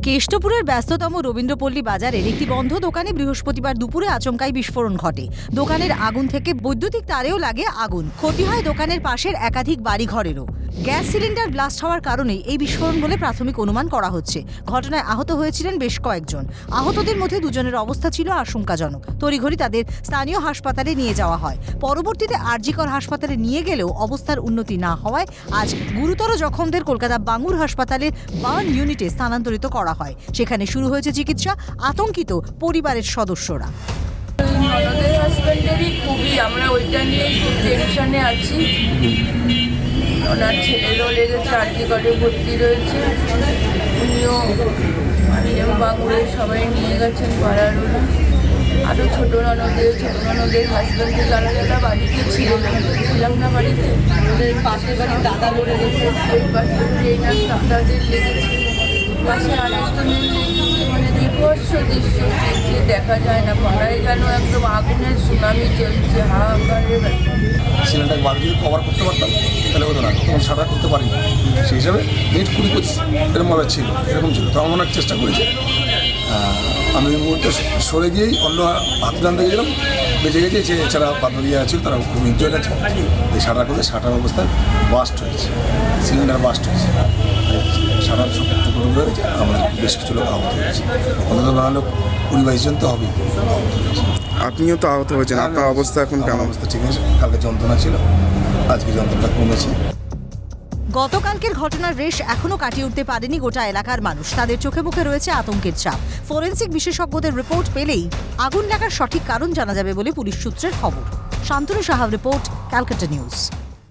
কেষ্টপুরের ব্যস্ততম রবীন্দ্রপল্লী বাজারের একটি বন্ধ দোকানে বৃহস্পতিবার দুপুরে আচমকাই বিস্ফোরণ ঘটে। দোকানের আগুন থেকে বৈদ্যুতিক তারেও লাগে আগুন। ক্ষতি হয় দোকানের পাশের একাধিক বাড়িঘরেরও। গ্যাস সিলিন্ডার ব্লাস্ট হওয়ার কারণেই এই বিস্ফোরণ বলে প্রাথমিক অনুমান করা হচ্ছে। ঘটনায় আহত হয়েছিলেন বেশ কয়েকজন। আহতদের মধ্যে দুজনের অবস্থা ছিল আশঙ্কাজনক। তড়িঘড়ি তাদের স্থানীয় হাসপাতালে নিয়ে যাওয়া হয়। পরবর্তীতে আরজিকর হাসপাতালে নিয়ে গেলেও অবস্থার উন্নতি না হওয়ায় আজ গুরুতর জখমদের কলকাতা বাঙুর হাসপাতালের বার্ন ইউনিটে স্থানান্তরিত করা হয়। সেখানে শুরু হয়েছে চিকিৎসা। আতঙ্কিত পরিবারের সদস্যরা। ননদের হাজব্যান্ডেরই খুবই, আমরা ওইটা নিয়ে খুব টেনশনে আছি। ওনার ছেলেরও লেগেছে, আরজিকরে ভর্তি রয়েছে। উনিও বাঙুরে সবাই নিয়ে গেছেন পাড়ার ওরা। আরও ছোটো ননদের হাজব্যান্ডে যারা বাড়িতে ছিলাম না বাড়িতে, ওদের পাশের বাড়ির দাদা লড়ে গেছে, সেই পাশে দাদাদের লেগেছে, পাশে আরেকজনের লেগেছে। মানে বিভৎস দৃশ্য যে দেখা যায় না। পাড়ায় যেন একদম আগুনের সুনামি চলছে, হাহাকারের ব্যাপার। সিলিন্ডার বার যদি কভার করতে পারতাম তাহলে হতো না, তখন সাঁতার করতে পারি সেই হিসাবে নেট 20-25 এরকমভাবে ছিল, এরকম ছিল। তখন অনেক চেষ্টা করেছি। আমি ওই মুহূর্তে সরে গিয়েই অন্য হাত টানতে গেলাম, বেঁচে গেছে। যে এছাড়া বান্ধবীরা ছিল তারা খুব ইনজয় গেছে। এই সাঁটার করতে সাঁটার অবস্থায় বাস্ট হয়েছে, সিলিন্ডার বাস্ট হয়েছে, সাঁটার টুকরো হয়েছে। আমাদের বেশ কিছু লোক আহত হয়েছে, অন্তত না লোক 20-22 জন তো হবেই আহত হয়েছে। আপনিও তো আহত হয়েছেন, আপনার অবস্থা এখন কেমন? অবস্থা ঠিক আছে, কালকে যন্ত্রণা ছিল, আজকে যন্ত্রণাটা কমেছে। গতকালকের ঘটনার রেশ এখনো কাটিয়ে উঠতে পারেনি গোটা এলাকার মানুষ। তাদের চোখে মুখে রয়েছে আতঙ্কের ছাপ। ফরেন্সিক বিশেষজ্ঞদের রিপোর্ট পেলেই আগুন লাগার সঠিক কারণ জানা যাবে বলে পুলিশ সূত্রের খবর। শান্তনু সাহার রিপোর্ট, ক্যালকাটা নিউজ।